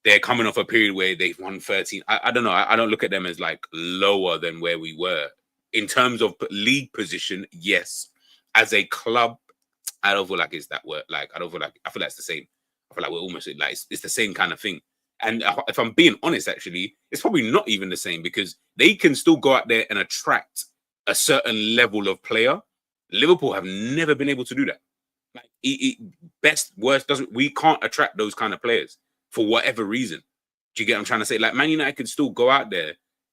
they're coming off a period where they've won 13. I don't know. I don't look at them as like lower than where we were. In terms of league position, yes. As a club, I don't feel like it's that word. Like, I feel like it's the same. I feel like we're almost like it's the same kind of thing. And if I'm being honest, actually, it's probably not even the same because they can still go out there and attract a certain level of player. Liverpool have never been able to do that. Like, best, worst, we can't attract those kind of players for whatever reason. Do you get what I'm trying to say? Like, Man United could still go out there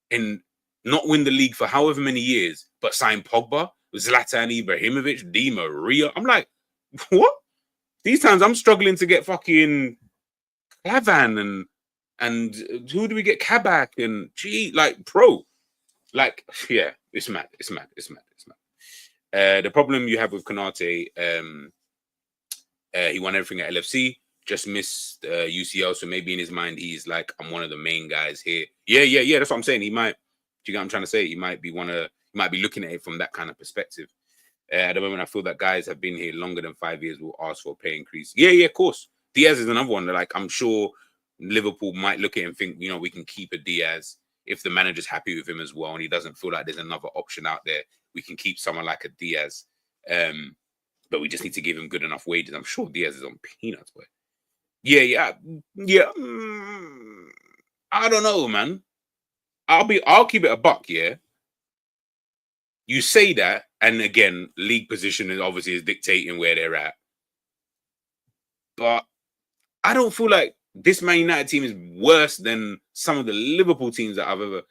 and not win the league for however many years, but sign Pogba, Zlatan Ibrahimovic, Di Maria. I'm like, what? These times I'm struggling to get fucking Clavan and who do we get? Kabak and pro. Like, yeah, it's mad. The problem you have with Konate, he won everything at LFC, just missed UCL, so maybe in his mind he's like, I'm one of the main guys here. Yeah. That's what I'm saying. He might. Do you get what I'm trying to say? He might be looking at it from that kind of perspective. At the moment, I feel that guys have been here longer than 5 years will ask for a pay increase. Yeah, of course. Diaz is another one that, like, I'm sure Liverpool might look at it and think, we can keep a Diaz if the manager's happy with him as well, and he doesn't feel like there's another option out there. We can keep someone like a Diaz, but we just need to give him good enough wages. I'm sure Diaz is on peanuts, boy. Yeah. I don't know, man. I'll keep it a buck. Yeah. You say that, and again, league position is dictating where they're at. But I don't feel like this Man United team is worse than some of the Liverpool teams that I've ever.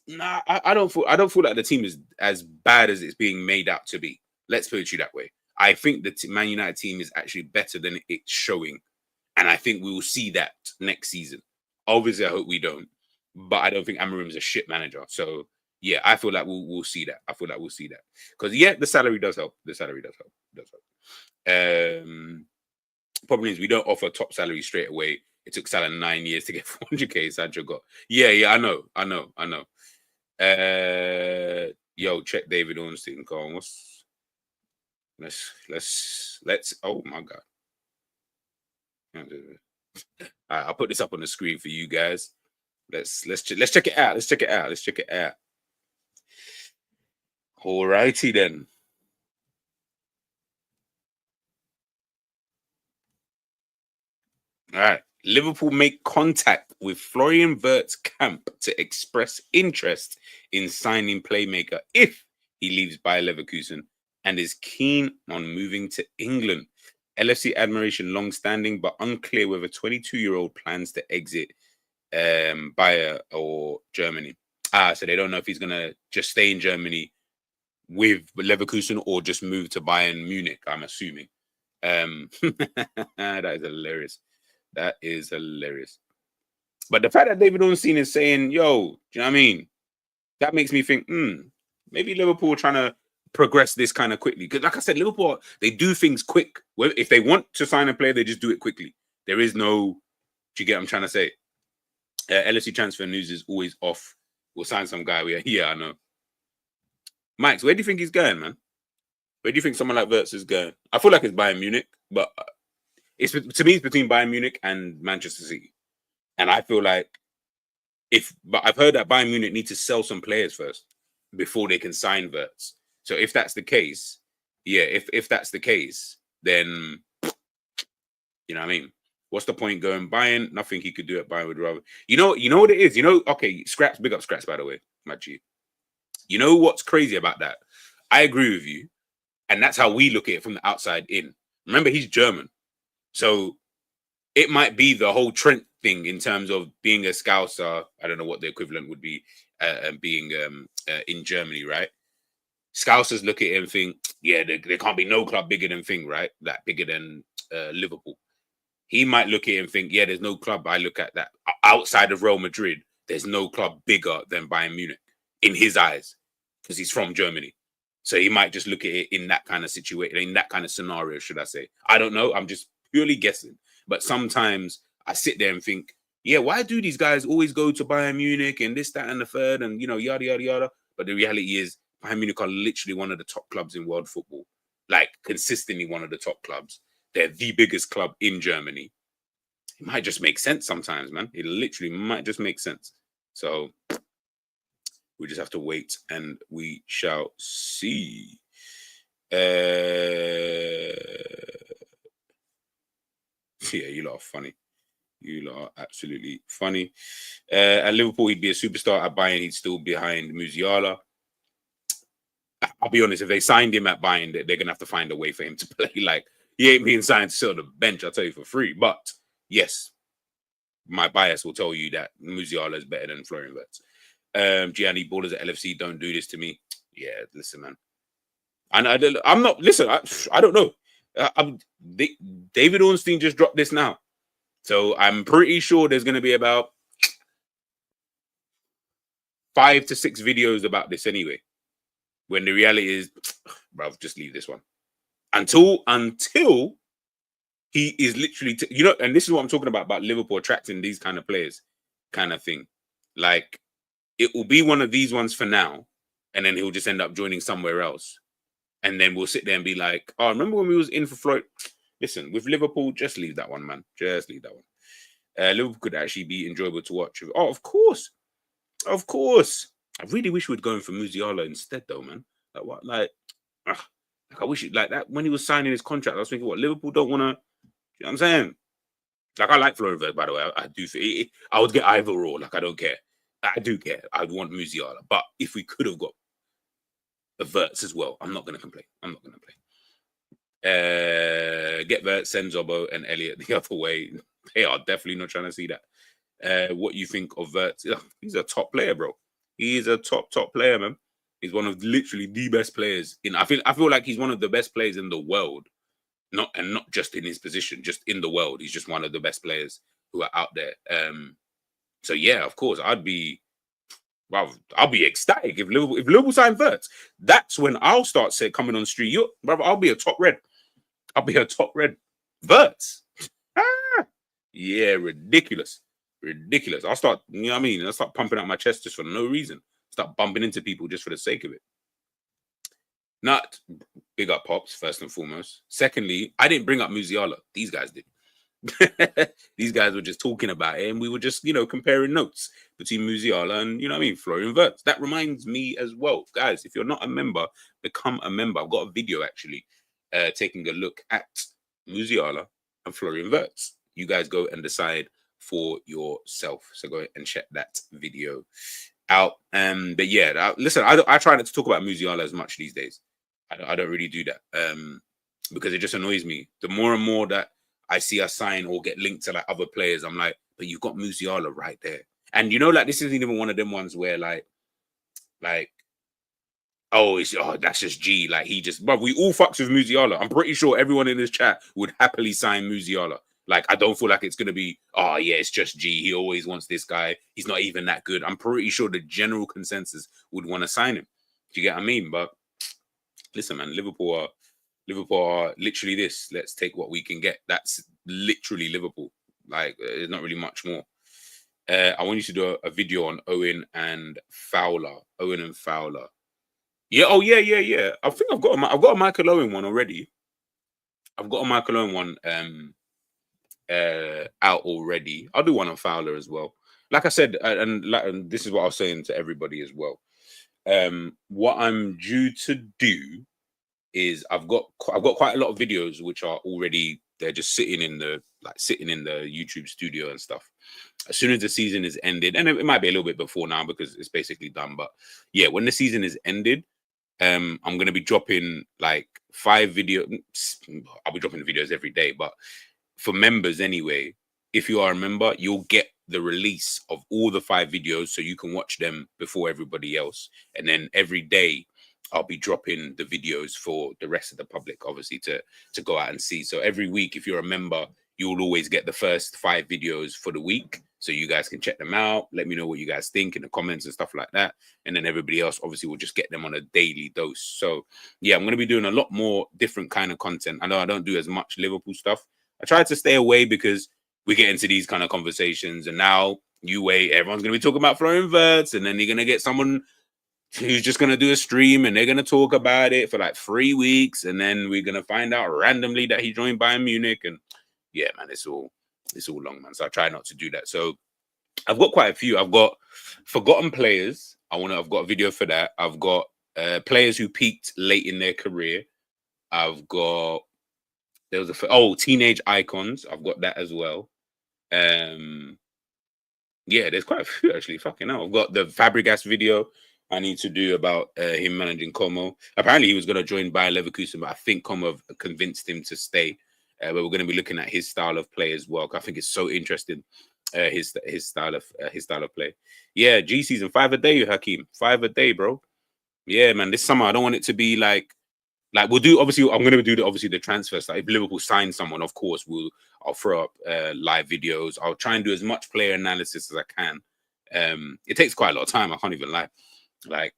Nah, I don't feel like the team is as bad as it's being made out to be. Let's put it that way. I think the Man United team is actually better than it's showing, and I think we will see that next season. Obviously, I hope we don't, but I don't think Amorim is a shit manager. So yeah, I feel like we'll see that. I feel like we'll see that because the salary does help. Problem is we don't offer top salary straight away. It took Salah 9 years to get 400k. Sancho got. Yeah, I know. Yo, check David Ornstein. Go on. Let's. Oh my god. I'll put this up on the screen for you guys. Let's check it out. Let's check it out. Let's check it out. Alrighty then. All right. Liverpool make contact with Florian Wirtz camp to express interest in signing playmaker if he leaves Bayer Leverkusen and is keen on moving to England. LFC admiration long-standing, but unclear whether 22-year-old plans to exit Bayer or Germany. So they don't know if he's going to just stay in Germany with Leverkusen or just move to Bayern Munich, I'm assuming. That is hilarious. That is hilarious. But the fact that David Ornstein is saying, yo, do you know what I mean? That makes me think, maybe Liverpool are trying to progress this kind of quickly. Because like I said, Liverpool, they do things quick. If they want to sign a player, they just do it quickly. There is no, do you get what I'm trying to say? LFC transfer news is always off. We'll sign some guy. Yeah, I know. Mike, where do you think he's going, man? Where do you think someone like Wirtz is going? I feel like it's Bayern Munich, but it's, to me, it's between Bayern Munich and Manchester City. And I feel like but I've heard that Bayern Munich need to sell some players first before they can sign Wirtz. So if that's the case, if that's the case, then, you know what I mean? What's the point going Bayern? Nothing he could do at Bayern would rather. You know what it is? Okay, Scraps, big up Scraps, by the way, Machi. You know what's crazy about that? I agree with you. And that's how we look at it from the outside in. Remember, he's German. So it might be the whole Trent thing in terms of being a Scouser. I don't know what the equivalent would be being in Germany, right? Scousers look at it and think, yeah, there can't be no club bigger than right? That bigger than Liverpool. He might look at it and think, yeah, there's no club. I look at that outside of Real Madrid. There's no club bigger than Bayern Munich in his eyes because he's from Germany. So he might just look at it in that kind of situation, in that kind of scenario, should I say. I don't know. I'm just purely guessing. But sometimes I sit there and think, yeah, why do these guys always go to Bayern Munich and this, that, and the third and, yada, yada, yada. But the reality is Bayern Munich are literally one of the top clubs in world football. Like, consistently one of the top clubs. They're the biggest club in Germany. It might just make sense sometimes, man. It literally might just make sense. So we just have to wait and we shall see. Yeah, you lot are funny. You lot are absolutely funny. At Liverpool, he'd be a superstar. At Bayern, he'd still be behind Musiala. I'll be honest, if they signed him at Bayern, they're going to have to find a way for him to play. Like, he ain't being signed to sit on the bench, I'll tell you for free. But, yes, my bias will tell you that Musiala is better than Florian Wirtz. Gianni Ballers at LFC, don't do this to me. Yeah, listen, man. And I'm not, listen, I don't know. David Ornstein just dropped this now. So I'm pretty sure there's going to be about 5 to 6 videos about this anyway. When the reality is, bruv, just leave this one. Until he is literally, and this is what I'm talking about Liverpool attracting these kind of players kind of thing. Like, it will be one of these ones for now, and then he'll just end up joining somewhere else. And then we'll sit there and be like, oh, remember when we was in for Floyd? Listen, with Liverpool, just leave that one, man. Just leave that one. Liverpool could actually be enjoyable to watch. Oh, of course. Of course. I really wish we'd gone for Musiala instead, though, man. Like, what? Like I wish it, like that, when he was signing his contract, I was thinking, what, Liverpool don't want to, you know what I'm saying? Like, I like Florian Wirtz, by the way. I do think I would get either or. Like, I don't care. I do care. I'd want Musiala. But if we could have got the Wirtz as well, I'm not going to complain. I'm not going to complain. Get Wirtz, send Zobo and Elliot the other way. They are definitely not trying to see that. What you think of Wirtz? He's a top player, bro. He is a top player, man. He's one of literally the best players in. I feel like he's one of the best players in the world, not just in his position, just in the world. He's just one of the best players who are out there. So yeah, of course, I'll be ecstatic if Liverpool sign Wirtz. That's when I'll start coming on the street. Brother, I'll be a top red. I'll be a top red. Wirtz. Yeah, ridiculous. I'll start, you know what I mean? I'll start pumping out my chest just for no reason. Start bumping into people just for the sake of it. Not big up Pops, first and foremost. Secondly, I didn't bring up Musiala. These guys did. These guys were just talking about it, and we were just, comparing notes between Musiala and, Florian Wirtz. That reminds me as well, guys, if you're not a member, become a member. I've got a video actually taking a look at Musiala and Florian Wirtz. You guys go and decide for yourself. So go and check that video out. But yeah, listen, I try not to talk about Musiala as much these days. I don't really do that because it just annoys me. The more and more that I see us sign or get linked to like other players, I'm like, but you've got Musiala right there. And like this isn't even one of them ones where like oh, that's just G. Like but we all fucks with Musiala. I'm pretty sure everyone in this chat would happily sign Musiala. Like, I don't feel like it's gonna be, oh yeah, it's just G. He always wants this guy. He's not even that good. I'm pretty sure the general consensus would want to sign him. Do you get what I mean? But listen, man, Liverpool are literally this. Let's take what we can get. That's literally Liverpool. Like, there's not really much more. I want you to do a video on Owen and Fowler. Yeah. Oh, yeah. I think I've got a Michael Owen one already. I've got a Michael Owen one out already. I'll do one on Fowler as well. Like I said, and this is what I was saying to everybody as well. What I'm due to do is I've got quite a lot of videos which are already, they're just sitting in the YouTube studio and stuff. As soon as the season is ended, and it might be a little bit before now because it's basically done, but yeah, when the season is ended, I'm going to be dropping like 5 videos. I'll be dropping videos every day, but for members anyway, if you are a member, you'll get the release of all the 5 videos so you can watch them before everybody else. And then every day I'll be dropping the videos for the rest of the public, obviously, to go out and see. So every week, if you're a member, you'll always get the first 5 videos for the week. So you guys can check them out. Let me know what you guys think in the comments and stuff like that. And then everybody else, obviously, will just get them on a daily dose. So yeah, I'm going to be doing a lot more different kind of content. I know I don't do as much Liverpool stuff. I try to stay away because we get into these kind of conversations. And now, you wait, everyone's going to be talking about Florian Wirtz. And then you're going to get someone who's just going to do a stream and they're going to talk about it for like 3 weeks. And then we're going to find out randomly that he joined Bayern Munich. And yeah, man, it's all long, man. So I try not to do that. So I've got quite a few. I've got forgotten players. I've got a video for that. I've got players who peaked late in their career. I've got, teenage icons. I've got that as well. Yeah, there's quite a few actually. Fucking hell. I've got the Fabregas video I need to do about him managing Como. Apparently he was going to join Bayer Leverkusen, but I think Como convinced him to stay. But we're going to be looking at his style of play as well. I think it's so interesting. His style of play. Yeah, G season 5 a day, Hakeem. 5 a day, bro. Yeah, man. This summer I don't want it to be like we'll do. Obviously, I'm going to do the transfer stuff. If Liverpool sign someone, of course, I'll throw up live videos. I'll try and do as much player analysis as I can. It takes quite a lot of time. I can't even lie. Like,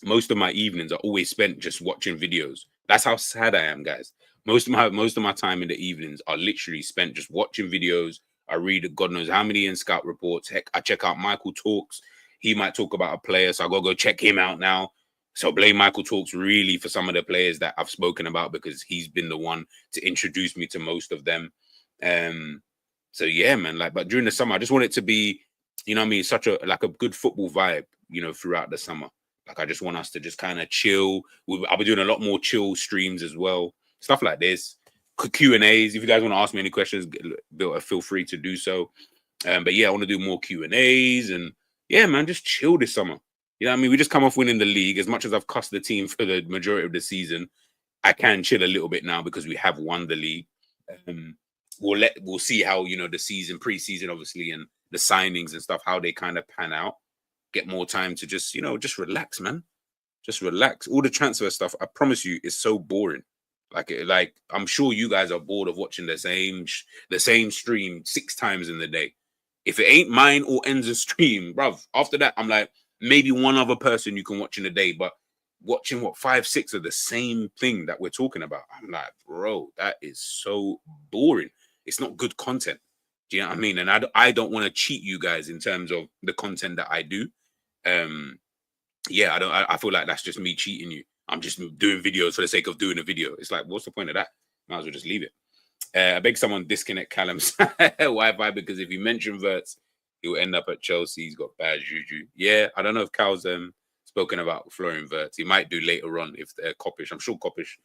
most of my evenings are always spent just watching videos. That's how sad I am, guys. Most of my time in the evenings are literally spent just watching videos. I read God knows how many in scout reports. Heck, I check out Michael Talks. He might talk about a player, so I gotta go check him out now. So blame Michael Talks really for some of the players that I've spoken about because he's been the one to introduce me to most of them. So yeah, man. But during the summer, I just want it to be, you know what I mean, such a good football vibe, throughout the summer. Like, I just want us to just kind of chill. I'll be doing a lot more chill streams as well. Stuff like this. Q&As. If you guys want to ask me any questions, feel free to do so. But yeah, I want to do more Q&As. And yeah, man, just chill this summer. You know what I mean? We just come off winning the league. As much as I've cussed the team for the majority of the season, I can chill a little bit now because we have won the league. We'll see how, the season, pre-season, obviously, and the signings and stuff, how they kind of pan out. Get more time to just relax, man. Just relax. All the transfer stuff, I promise you, is so boring. Like I'm sure you guys are bored of watching the same stream 6 times in the day. If it ain't mine or Enzo's stream, bruv, after that, I'm like, maybe one other person you can watch in a day, but watching 5, 6 of the same thing that we're talking about, I'm like, bro, that is so boring. It's not good content. Do you know what I mean? And I don't want to cheat you guys in terms of the content that I do. Yeah, I feel like that's just me cheating you. I'm just doing videos for the sake of doing a video. It's like, what's the point of that? Might as well just leave it. I beg someone disconnect Callum's Wi-Fi because if you mention Wirtz, he'll end up at Chelsea. He's got bad juju. Yeah, I don't know if Cal's spoken about Florian Wirtz. He might do later on if Coppish. I'm sure Coppish.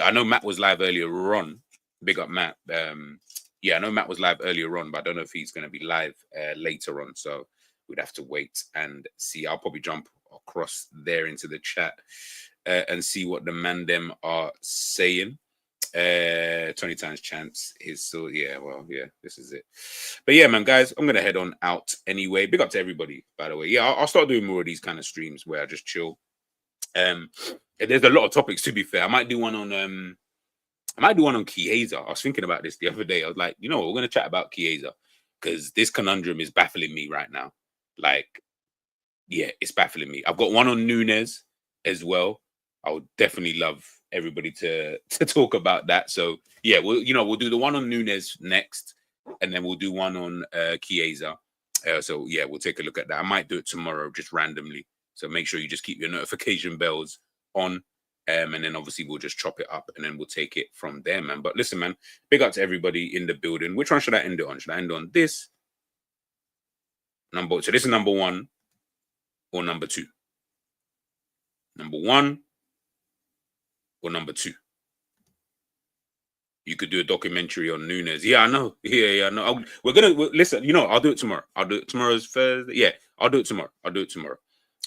I know Matt was live earlier on. Big up Matt. Yeah, I know Matt was live earlier on, but I don't know if he's going to be live later on. So we'd have to wait and see. I'll probably jump across there into the chat and see what the man them are saying. 20 times chance is so yeah, well, yeah, this is it. But yeah, man, guys, I'm gonna head on out anyway. Big up to everybody, by the way. Yeah, I'll start doing more of these kind of streams where I just chill. There's a lot of topics, to be fair. I might do one on Chiesa. I was thinking about this the other day. I was like, you know what, we're gonna chat about Chiesa because this conundrum is baffling me right now. Like, yeah, it's baffling me. I've got one on Nunes as well. I would definitely love everybody to talk about that. So yeah, we'll do the one on Nunes next, and then we'll do one on Chiesa. So yeah, we'll take a look at that. I might do it tomorrow, just randomly. So make sure you just keep your notification bells on, and then obviously we'll just chop it up, and then we'll take it from there, man. But listen, man, big up to everybody in the building. Which one should I end it on? Should I end on this number? So this is number 1 or number 2? Number 1 or number 2? You could do a documentary on Nunes. Yeah, I know. Yeah, I know. Listen. I'll do it tomorrow. I'll do it tomorrow's Thursday. Yeah, I'll do it tomorrow.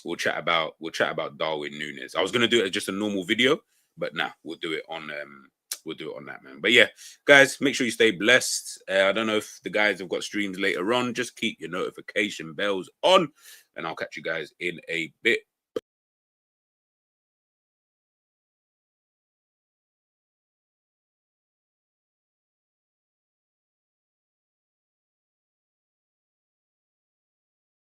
We'll chat about Darwin Nunes. I was gonna do it as just a normal video, but nah, we'll do it on that, man. But yeah, guys, make sure you stay blessed. I don't know if the guys have got streams later on. Just keep your notification bells on, and I'll catch you guys in a bit.